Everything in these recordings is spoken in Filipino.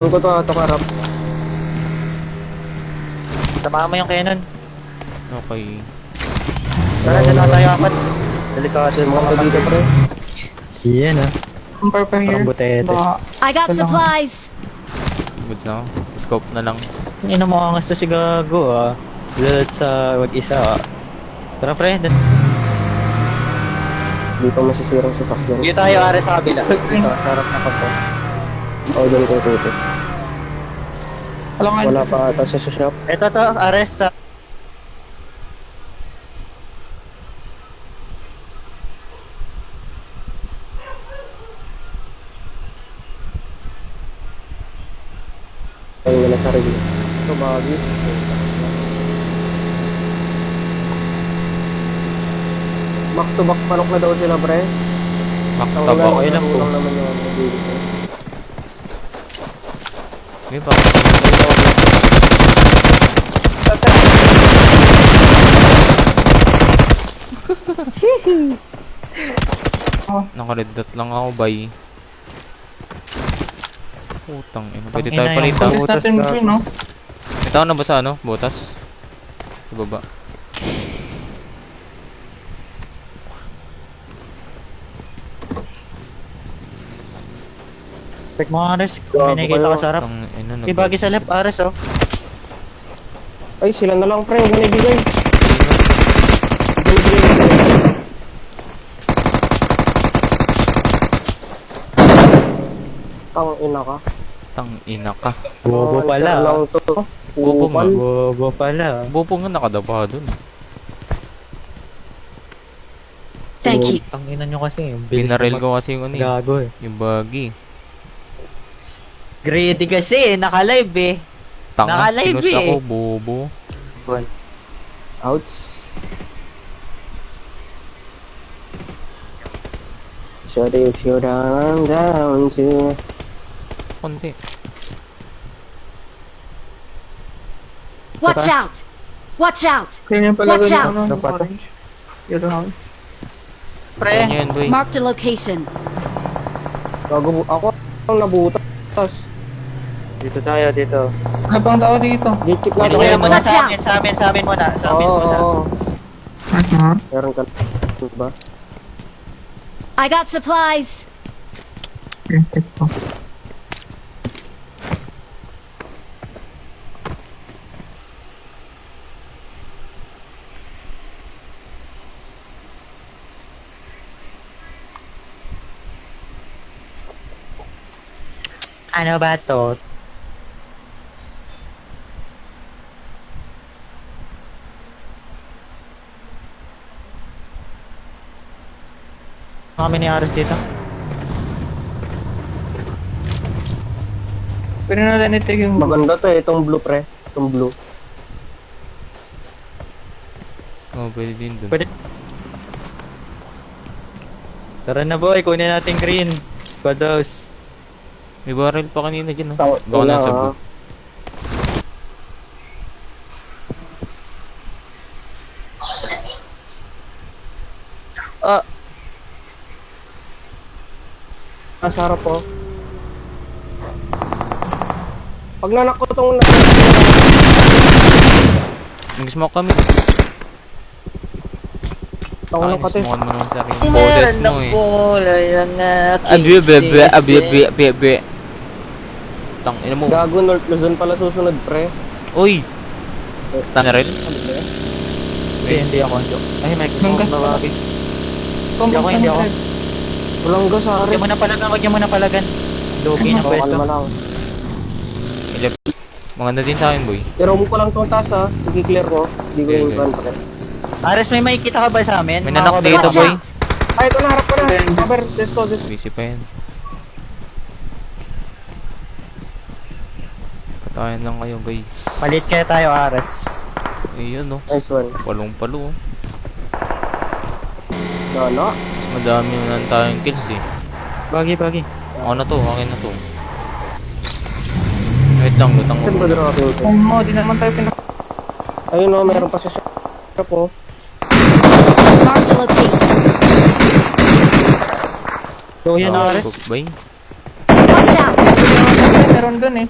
Ano ko to karap? Samahan mo yung cannon. Okay. Tara, dala tayo apat. Delikado yung mga Dito dito. pre. Yan ah. Ang purple here. Parang butete. Baka, I got Ito lang. supplies. Goods na. Scope na lang. Ino mo angas to si Gago ah. Lahat sa wag-isa ah. Tara pre, Dito masisirang sasakyan. dito tayo are sa kabila. Dito, sarap na pagpo. Oh, dyan ko ito. alam nga. Wala pa ata sa shop. Ito to, ares sa... Ay, wala sarili. Ito bagi. Back to back manok na daw sila pre. Maktab Tawag ako. okay lang po. Lang naman yung nabili ko. May pa. Naka-red dot lang ako, bye. Putang ina. Pwede tayo Tangina palita. yung Butas natin ka. green, no? May tao na ba sa ano? Butas? Sa baba. Check mo ares, Gago kung may nakikita kayo. ka sarap. Tang ina. Ibagi sa left ares oh. Ay, sila na lang pre. Huwag na ibigay. Ibigay. Tang ina ka. Tang ina ka. Bobo pala. Lang ah. to. Bobo nga. Upal. Bobo pala. Bobo nga nakadapa dun. Thank you. Ang ina nyo kasi. bilis Binaril mag- ko kasi yung ano eh. Gago eh. Yung buggy. Greedy kasi, naka-live eh. Tanga. Naka-live Pinus eh. ako, bobo. Ouch. Shut if you're down to... Konti. Watch out. Watch out. Ganyan pala Watch ganyan, out. ano, Dapat. orange. Yun lang. Pre, Ano yan, boy? Marked a location. Gago, ako ang nabutas. dito tayo, dito. Ano pang tao dito? Gitchik Ano natin. kaya Muna Watch sa amin, sa amin, sa amin muna. Sa amin Oo, muna. oo. Uh-huh. Meron ka ba? I got supplies. Okay, take to. Ano ba to? Kami ni Ares dito. Pwede natin i-take yung Maganda to eh, itong blue pre. Itong blue. Oh, pwede din dun. Pwede. Tara na boy, kunin natin green. Bados. May barrel pa kanina dyan, oh. Tawag Baka wala, nasa ah. blue. Ah, Nasa harap po. Pag nanak ko itong... Nag-smoke kami. Ako lang kate. Smoke mo naman sa akin. Boses mo eh. kulay ang Abi, bebe, abi, bebe. Tang, ina mo. Gago, North Luzon pala susunod pre. Uy! Tang rin? Hindi ako. Ay, may Hanggang kumong babae. Hindi hindi ako. Walang gas sa Huwag harap. niyo muna palagan, huwag niyo muna palagan. Logi na Oo, pwesto. kalma lang. Maganda din sa akin, boy. Pero mo ko lang itong taas ha. I-clear ko. Hindi ko Okay, yung okay. pan pre. Ares, may makikita ka ba sa amin? May nanak Mga dito, Watch boy. out. Ay, ito na, harap ko na. Cover, let's go. Busy pa yan. Patayan lang kayo, guys. Palit kaya tayo, Ares. Ayun, no. Nice one. Palong palo, oh. No. Mas madami na tayong kills, eh. Bagi. Ako na to, akin na to. Wait lang, lutang Saan ba mo. dropping ko? Kung mo, di naman tayo pinak... Ayun o, meron pa sa shop po. Marked a location. So, yun, Ares. Scope, bay. Watch out. meron dun eh.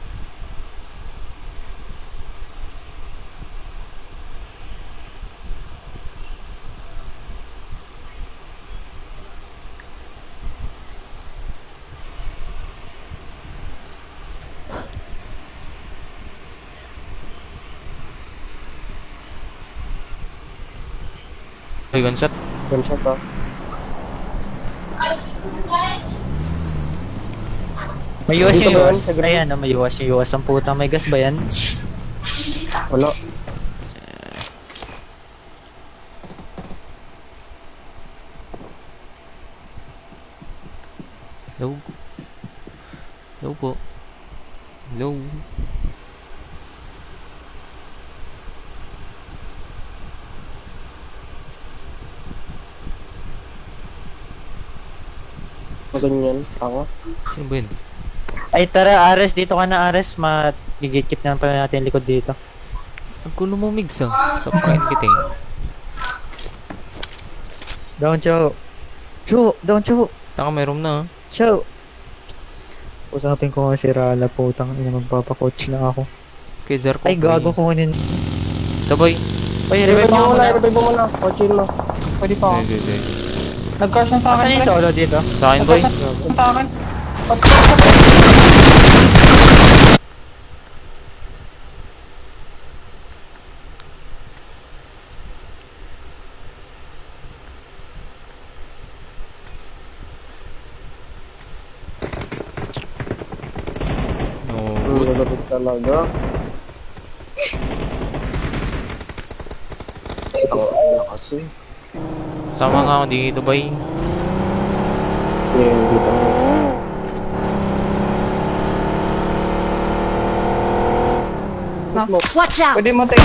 Ay, gunshot. Gunshot ah. May iwas Dito yung ba yun? iwas. Sa green? Ayan, may iwas yung iwas. Ang puta, may gas ba yan? Wala. Hello. Hello po. Hello. Ganyan. Tanga. Sino ba yun? Ay, tara, Ares. Dito ka na, Ares. Mag-gigit na pala natin yung likod dito. Ang gulo mo, Migs ah. Sobrang kita eh. Down, Chow. Chow! Down, Chow! Taka, meron na ah. Chow! Usapin ko nga si Rala, putang ina, magpapakoach na ako. Kay Zarko. Ay, gago ko kunin. Taboy. Ay, Revive revive mo mo muna, muna. revive mo muna. Kotsin mo. Pwede pa ako. Hindi. Nag-crash na sa Asan akin, yung pre. solo dito? Sa akin, boy. Nag-crash na sa akin. No, Ang good. lalapit talaga. Ito, ano kasi. Sama nga ako dito, boy. Yan, dito mo. Watch out! Pwede mo take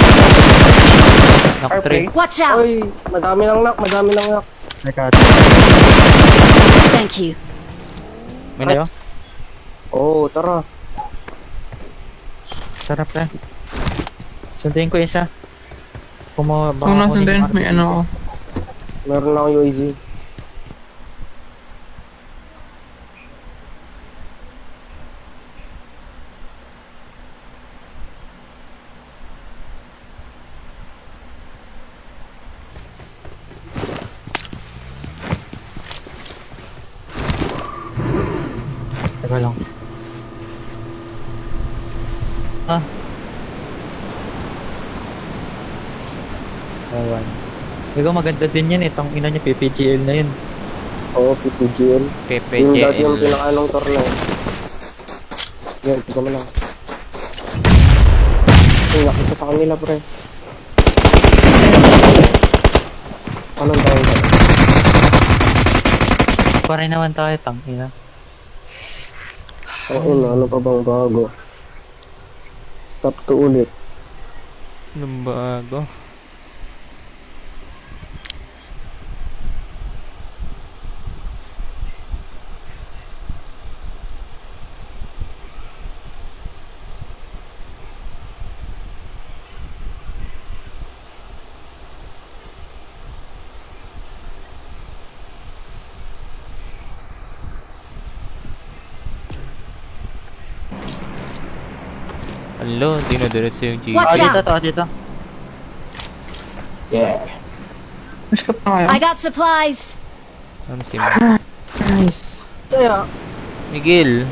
Knock RP. 3. Watch out! Oy, madami lang nak, madami lang nak. Nagkata. Thank you. May Ayo. net. Oo, tara. Sarap na. Sunduin ko isa. Kung mo, baka Una kunin din, yung may RPG. ano ako. Meron na akong UAV. Teka lang. Ah. Awan. Ikaw maganda din yan eh. Tang ina niya, PPGL na yun. Oo, PPGL. Yung dati yung PPJL. pinaka-anong torneo. Yan, tignan mo lang. Ay, nakita sa kanila, pre. Anong dahil ba? Pa rin naman tayo, tang ina. Oo na, ano pa bang bago? Top 2 ulit. Anong bago? Hello, dinodiretso yung G. Watch Dito out! to, dito. Yeah. Push-up na kayo. I got supplies! Ano si Nice. Kaya, Miguel?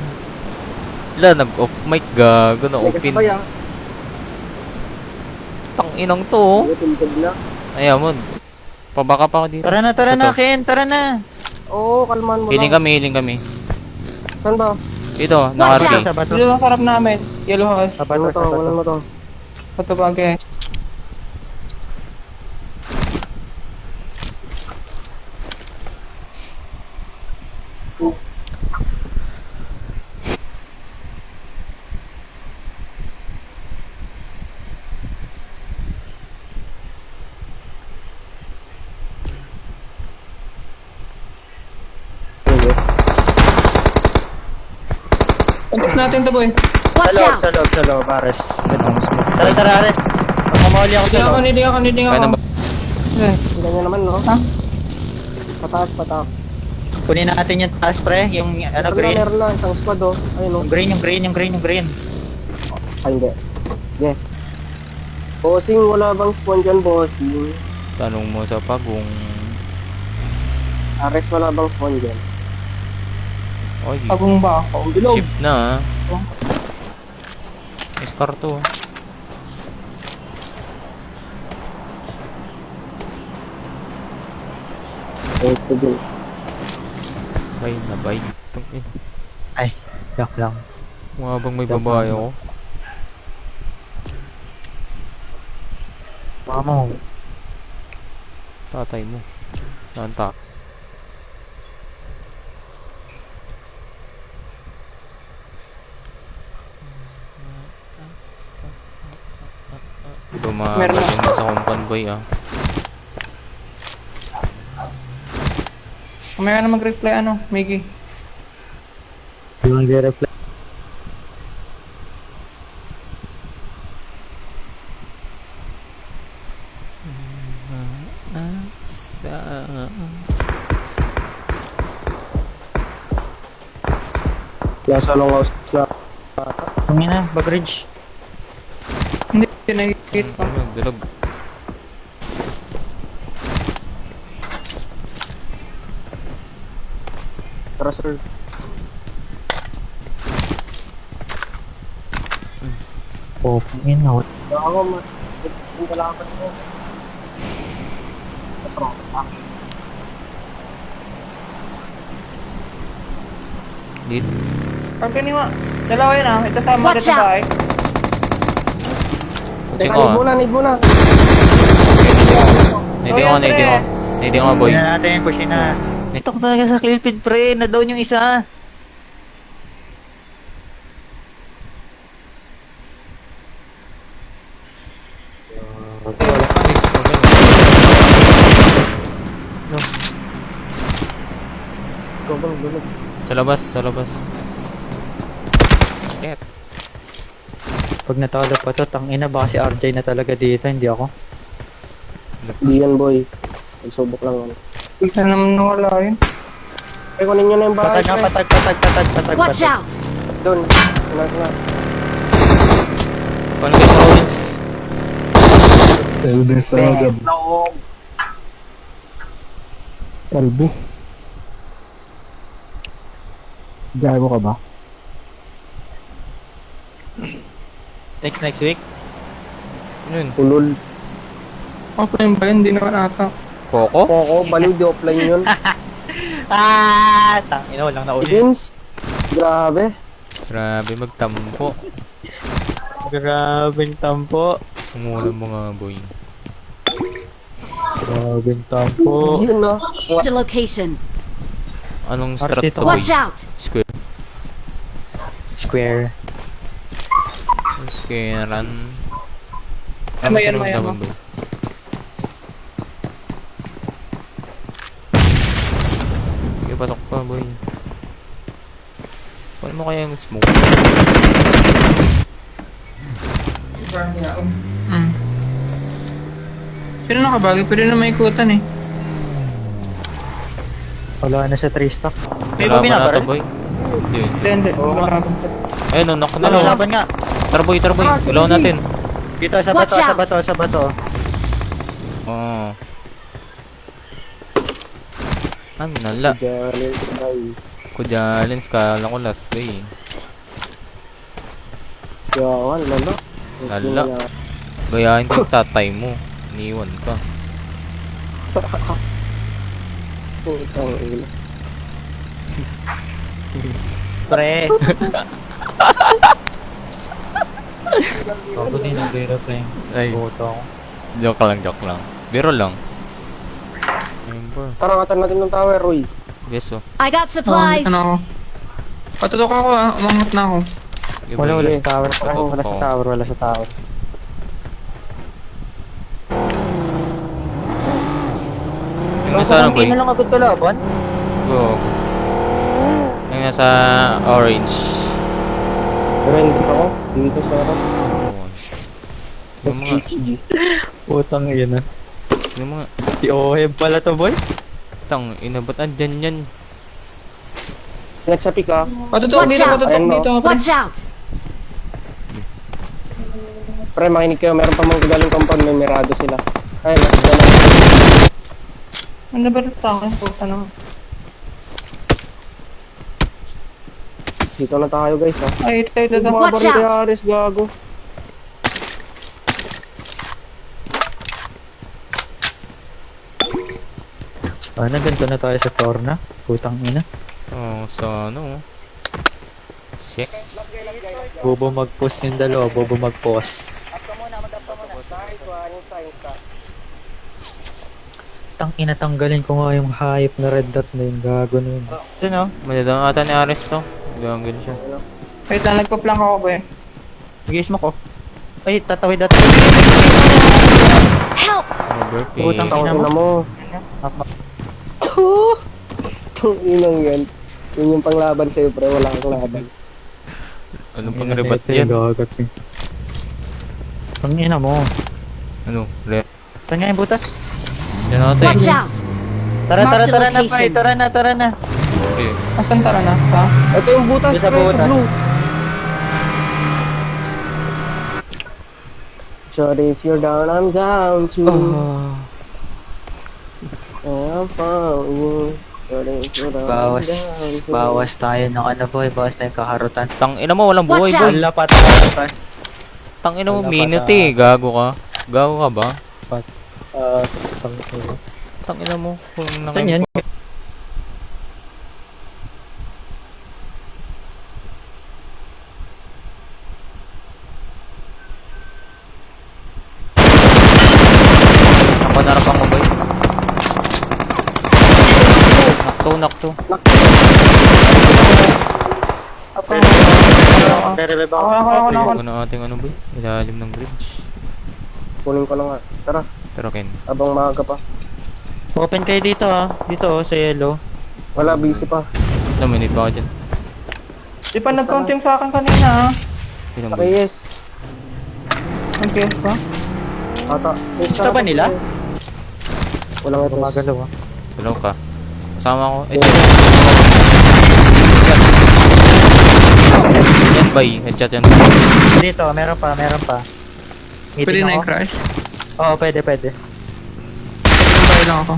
Wala, nag-off mic gago na may open. kasabay ah. Tang inang to oh. Tugtog na. Ayaw mo. Pabaka pa ako dito. Tara na, Sa to. Ken. Tara na. Oo, kalmahan mo Healing lang. kami, healing kami. Saan ba? Dito, Watch naka-RP. out. Sa bato. Dito lang sarap namin. Yellow house. Sa Ano bato, to? sa Ano bato. mo to? Patubagay. Puntok natin to, boy. Watch out! Sa loob, Ares. Tara, tara, Ares. Mamahuli ako sa loob. Niding ako. Kaya na ba? Eh, Tignan nyo naman, no? Ha? Pataas, pataas. Kunin natin yung taas pre, yung ano green. Meron na, isang squad oh. Ayun oh. Yung green. Ay, hindi. Yeah. Bossing, wala bang spawn dyan, bossing? Tanong mo sa pagong. Ares, wala bang spawn dyan? Oy, Pagong ba ako? Bilog. ship na ah. Scar to ah. Eh, sige. Bay na bay. Tungin. Joke lang. Mga bang may babae ako. Mama mo. Tatay mo. Nanta. Meron Bumabalik mo sa kong convoy ah. Kumaya na mag-reply ano, Miggy. Yung reply. Nasa longhouse na. Tingin na, Bagridge. Hindi, pinahihit ko. Bilog. Tara, sir. Oh, yun na. Ako, yung kalaban mo. Dito. Pag kaniwa, dalawa yun ah. Ito sa mga Watch dito ba eh. Kutsing Teka, ko need ah. muna, need muna. Nading ako boy. Push na natin, push na. Ito ko talaga sa clear feed pre, na-down yung isa. Gobang, gulog. Sa labas, sa labas. Shit. Pag natalo pa to, tangina baka si RJ na talaga dito, hindi ako. Di yan, boy. Nagsubok lang ano. Bigla naman nawala yun. Eh, kunin nyo na yung bahay. Patag na, pre. patag. Watch out! Doon. Na. Paano kayo province? Kalbo. Gago ka ba? Next week. Ano yun? Ulol. Offline ba yun? Hindi naman ata. Coco? Oo, baliw di offline yun. Tangina, walang nauli. Vince. Grabe. Grabe magtampo. Grabing tampo. Umulan mga boy. Grabing tampo. Yun na. The location. Anong Arte strat to. to boy? Watch out! Square. Square. Square run. Mayan, sino mayan, maglaban, boy? Okay, pasok pa boy. Paano mo kaya yung smoke? Sino nakabagi? Pwede na maikutan eh. Wala na sa 3 stock. May Kalaban ba na to binabar? boy. Hindi. Oo nga. Ayun, no, knock na Ano, lang. laban nga. Tara boy. Ulaw natin. Dito, sa Watch bato, out. sa bato. Oo. Ano nala? Galing. Ay. Kudyalins ka lang ko last day. Yawan, lalo. Lala. Gayahin ko yung tatay mo. Iniwan ka. Putang ina. Pre. Ako din ang zero pre. Ay, Boto ako. joke lang. Biro lang. Remember. Tara, ngatan natin ng tower, Roy. Yes, oh. I got supplies! Ano ako? Patutok ako ah. Umangat na ako. Okay, Wala boy. sa tower. Patutok Wala sa ako. tower, wala sa tower. Yung nasa ano, boy? Hindi na lang agad kalaban. Go. Yung nasa orange. Render ako. Dito sa harap. Yung mga, GG. Putang ina. yung mga, Si Oheb pala to boy. tang, ina, ba't andyan yan? Ingat sa pick ah. Patutok Watch dito, out. patutok Ayun, no. dito. Pre. Watch out! Pre, makinig kayo. Meron pa mga galing compound. May mirado sila. Ay, nakita na. Ano ba ito sa akin? Puta naman. Dito na tayo guys ah. Ay, ito. Mga Watch out. baril gago. Ganito na tayo sa Torna. Putang ina. Oh, so ano? Shit. Bobo mag-post yung dalawa, bobo mag-post. Tang ina, tanggalin ko nga yung hype na red dot na yung gago na yun. Yun o. Madadang ata ni Ares to. Gagawin siya. Wait lang, nagpa-plank ako ba eh. Sige, smoke ko. Ay, tatawid at Help! Overpay. Putang Tangin ina mo. na mo. Kung inang yan. Yun yung panglaban sa'yo pre. Wala kang laban. Anong pang rebat yan? Gagat eh. Tang ina mo. Ano? Left. Saan nga yung butas? Yan ata Watch eh. out! Tara, Mark the tara na location. pre. Tara na. Okay. Asan tara na? Ha? Ito yung butas Doon sa pre. butas. Blue. Sorry if you're down, I'm down too. I'm found you. Sorry if you're down, Bawas. I'm down too. Bawas tayo ng ano boy. Bawas tayo kaharutan. Tang ina mo, walang buhay Watch boy. out. Wala pa tayo. Tang ina mo, Wala pa minute ta- eh. Gago ka. Gago ka ba? Tang ina. Tang ina mo. Kung Saan yan? Napanarapan ko boy. Nakto. Re-revive Ako, ako. ako. Tayo ko na ating ano boy. Ilalim ng bridge. Kunin ko na nga. Tara, Tara Ken. abang maaga pa. Open kayo dito ah. Dito oh, sa yellow. Wala, busy pa. Ilang minute pa ako dyan? Di pa nag-counting sa akin kanina ha. Ilang Okay, boy? yes. Okay pa? Ata. Gusto ba nila? Walang ito. Gumagalaw ah. Dalaw ka. Kasama ko. Eh, yan bay. Headshot yan. Dito, meron pa. Meeting Pwede na ako. i-crash. Oo, pwede. Tayo lang ako.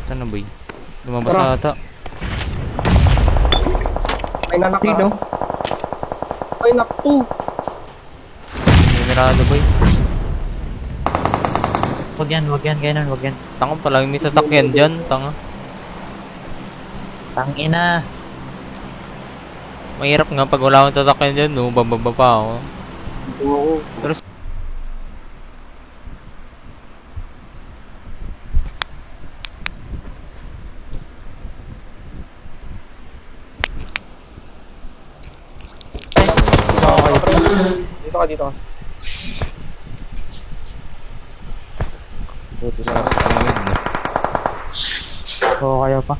Saan na bay? Lumabas Tara. ata. Ay, nanak Dito. na. Ay, nakto. May mirado bay. Wag yan, ganun, wag yan. Tanga pala. May sasakyan dyan. Tanga. Tangina. Mahirap nga pag wala akong sasakyan dyan. No? Bababa pa ako. Oo. Pero Dito ka, dito ka. Buti sa kamawid mo. Oo, kaya pa.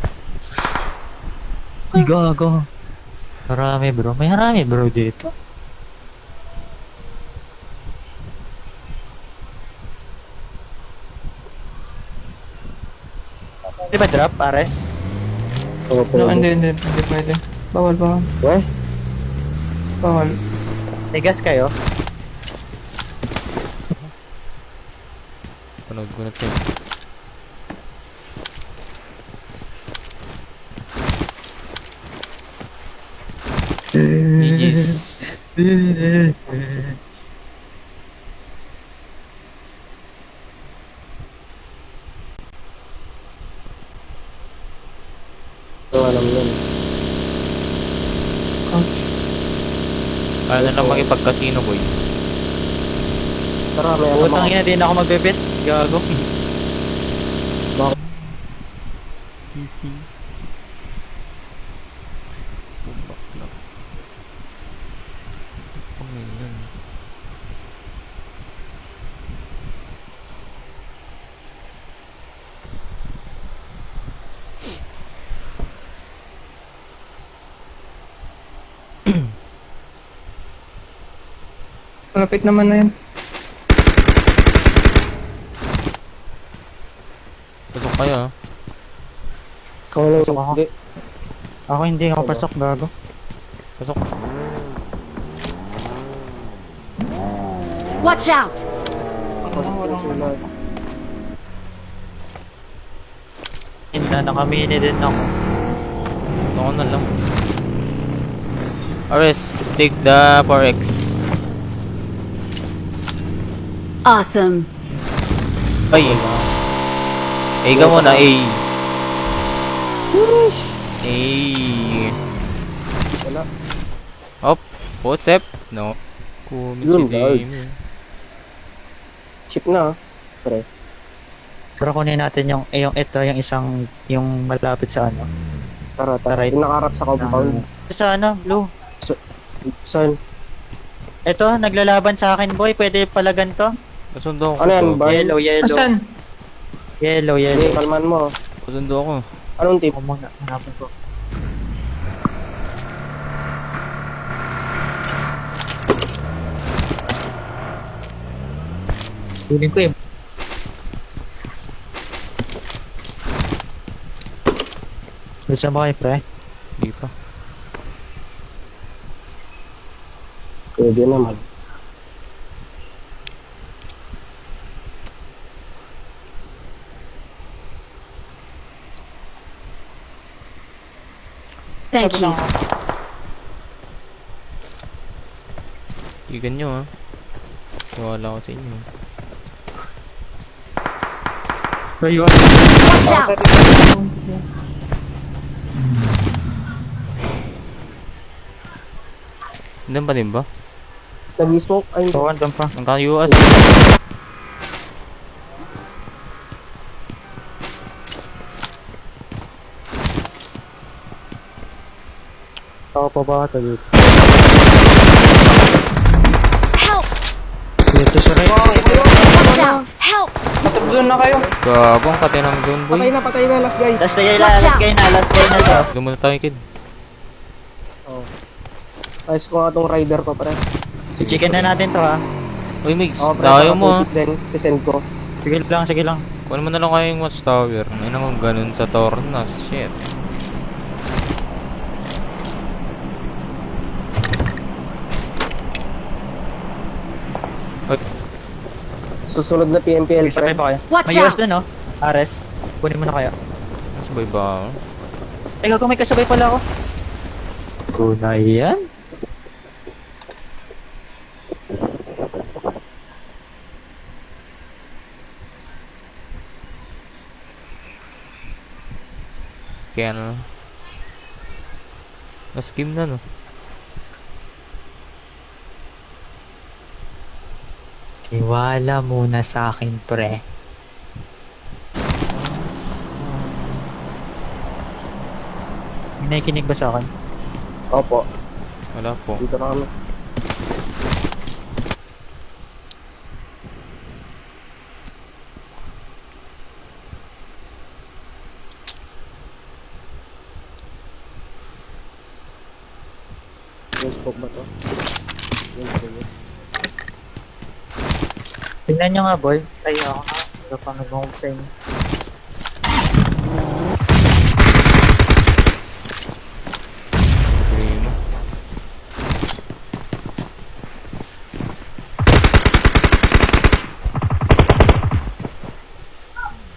Ay, gago. Marami bro. May harami bro dito. Di ba drop, Ares? Oo, No, pwede. hindi pwede. Bawal. Weh? Bawal. May gas kayo? Panood ko na ito. Aegis. Oo, alam yun. Kaya na lang makipag-casino boy. Tara, may alam Putang ako. ina, di na ako magbebet. Gago. Bumbak. Panginoon. Malapit naman na yun. Pasok kayo ah. Ikaw lang. Pasok ako. Hindi. Ako hindi ako pasok, gago. Pasok. Watch out! Nakamini din ako. Ito ko na lang. Ares, take the 4x. Awesome. Ay. A ka muna, A. A. Wala. Hop. Footstep. No. Yun, Chip na, pre. Pero kunin natin yung ito, yung isang, yung malapit sa ano. Tara. Right. Yung nakarap sa compound. Sa ano, blue. Saan? Ito, naglalaban sa akin, boy. Pwede pala ganito. Pasundo ako. Ano yan, ba? Yellow. Asan? Yellow. Hindi, kalman mo. Pasundo ako. Anong tip? Ako muna, hanapin ko. Kunin ko eh. Gusto mo kayo, pre? Hindi pa. Pwede naman. Thank you. Igan nyo ha. Wala ko sa inyo. Kayo. Watch out! Nandun pa din ba? Nag-smoke? Ay, Oo, andun pa. Ang US. Ako pa ba ito dito? Help! Dito sa right. Watch out! Help! Matagdoon na kayo. Gagong pati ng zone boy. patay na, last guy. Last guy Watch last guy na to. Doon muna tayo kid. Ayos ko nga tong rider ko, pre. I-chicken na natin to ha. Uy Migs, Pre, tayo mo ha. nakatipid din. Sisend ko. Sige lang. Kunin mo na lang kayong watchtower. May nang ganun sa Tornas. Shit. Susunod na PMPL, Sabay pre. pa kayo. Watch May US out! dun, no? Ares. Kunin mo na kayo. Sabay ba? Ay, gago, may kasabay pala ako. Kuna yan? Kaya na. Na-skim na no. Iwala muna sa akin, pre. May nakikinig ba sa akin? Opo, Wala po. dito na kami. Yung smoke ba to? Tingnan nyo nga, boy. Ay, ako nga. Wala pa nag-home sa inyo. Problema.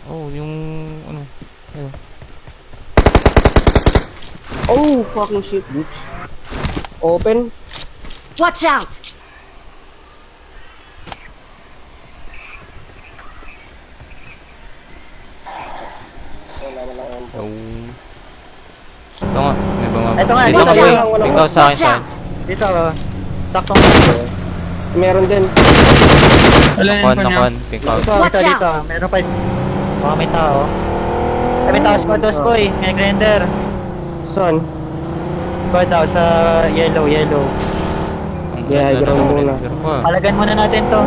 Oh, yung ano. Ayun. Oh, fucking shit, bitch. Open. Watch out! Oh. Ito nga, may bumaba. Ito nga, Dito watch ka boy. out. Ikaw sa akin Watch sa akin. out! Dito, taktong dito. Meron din. Wala na Nakuan, info niya. nakuan. Pink house. Watch out. Dito. Meron pa. Baka may tao. Ay, may tao squad house, boy. May grinder. Saan? Squad house sa yellow. Ang Yeah, ganda ground ng muna. render ko, ah. Palagan muna natin to.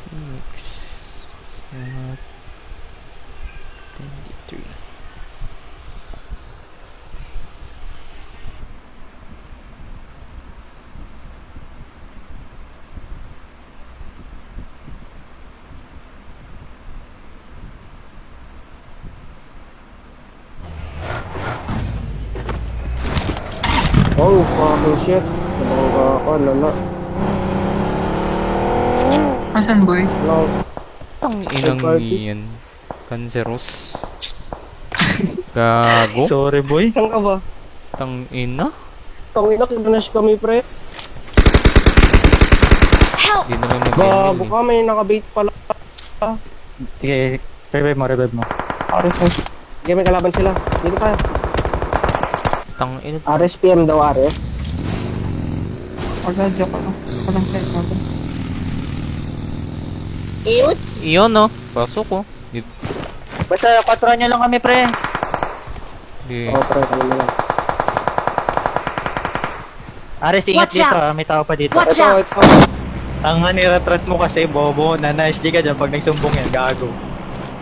Phoenix. Snap. 23. Oh, fucking shit. Nabangga ako, lala. Asan boy? Ano? Tang inang party. yan. Canceros. Gago. Sorry, boy. Saan ka ba? Tang ina. Tangina, kinash kami, pre. Help! Di naman Bago mag-game ka, may nakabait pala. Sige, revive mo, revive mo. Sige, may kalaban sila. Dito tayo. Tang ina. RSPM daw, RS. Wala, joke lang. Walang play natin. Iyon no. Pasok ko. Di. Basta 4 nyo lang kami, pre. Di. Oo, pre, kami na lang. Ares, ingat Watch dito out. ah. May tao pa dito. Watch out! Ito. Ang niratrat mo kasi, bobo, na na-SD ka dyan pag nagsumbong yan, gago.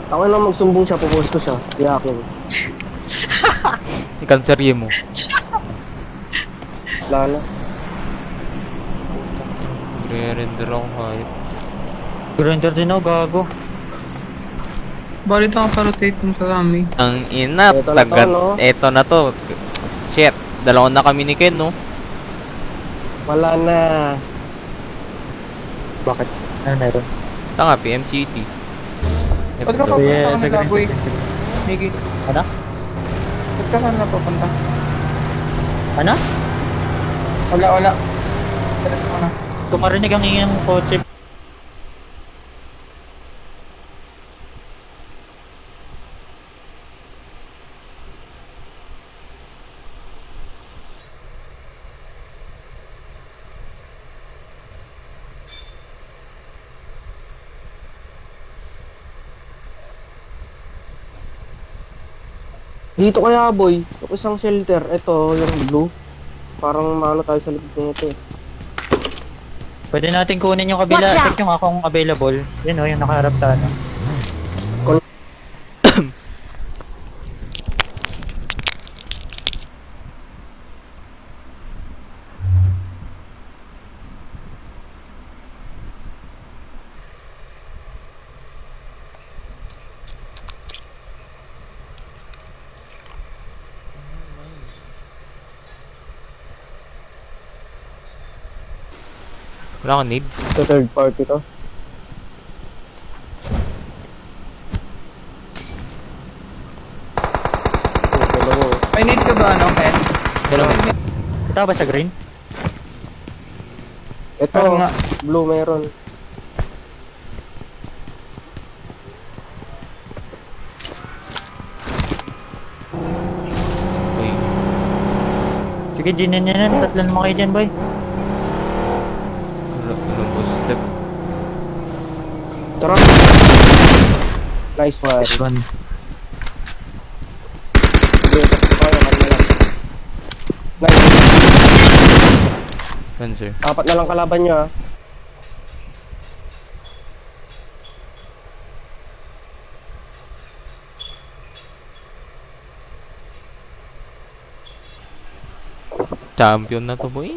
Ako na magsumbong siya, pupost ko siya. Iyakin. Ikanserye mo. Wala na. Re-render ako kahit. Grinder din ako, gago. Bali ito ka pa-rotate mo sa kami. Ang ina. Eto na to, Tagat. no? Eto na to. Shit. Dalawa na kami ni Ken, no? Wala na. Bakit? Ano meron? Tanga, PMCT. Ba't ka Ito. pa- Yeah, Punta sa ka na, boy. green, sa green. Niki, Ano? ba't ka saan napapunta? Ano? Wala. Wala mo na. Tumarinig ang iyong kotse. Dito kaya, boy. Yung isang shelter. Ito, yung blue. Parang maano tayo sa likod nito eh. Pwede natin kunin yung kabila. Watch out. Check yung akong available. Yun o, yung nakaharap sa ano. Wala kang need. Sa third party to. Yung dalawa, oh. May need ka ba ano, Ken? Dalawa. Ito ba sa green? Ito, Parang nga. blue meron. Uy. Sige, ginin yan yan. Tatlan mo kayo dyan, boy. Lubos step. Tara. Nice one. This one. Sige, tapos tayo, kami na lang. Nice. Cancer. Apat na lang kalaban nyo, ah. Champion na to, boy.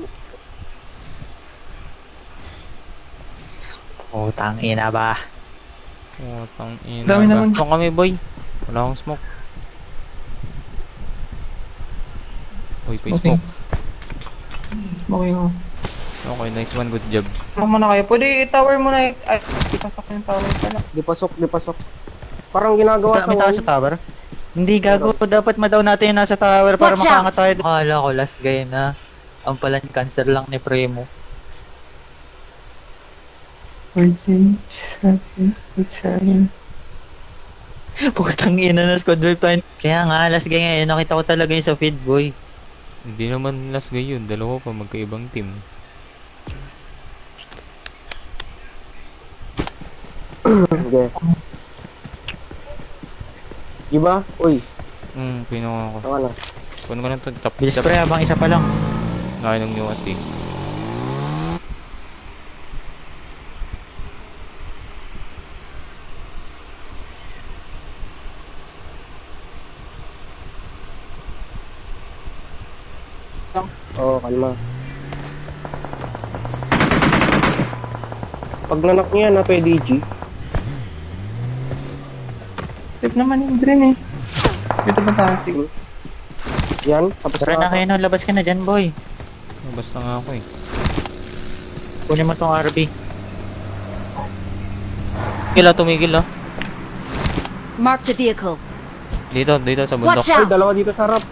Oh, tangina ba? Oh, tang ina. Dami ba? naman. Saan kami, boy? Wala akong smoke. Uy, pa Okay. smoke. Okay mo. Okay, nice one. Good job. Saan mo na kayo? Pwede i-tower mo na. Ay, ipasok yung tower pala. Di pasok. Parang ginagawa sa May tao sa tower? Hindi, gago. Dapat madaw natin yung nasa tower para Watch makaangat tayo. Akala ko last game na. Ang pala cancer lang ni Primo. 14, 17, 18. Putang ina na squad wipe tayo. Kaya nga, last game ngayon, nakita ko talaga yung sa feed, boy. Hindi naman last guy yun. Dalawa pa magkaibang team. Sige. Diba? Uy, Pinuha ko. tama na. Kunin ko na ito. Top. Bilis pre, habang isa pa lang. Nakain ng USD. Oo, kalma. Pag nanak niya na PDG, Tip naman yung green eh. Dito ba tayo? Sige. yan, tapos Tara na kayo, no, labas ka na dyan, boy. Basta nga ako eh. Kunin mo tong RB. Tumigil ah. Marked a vehicle. Dito sa bundok. Watch Ay, out! dalawa dito sa harap.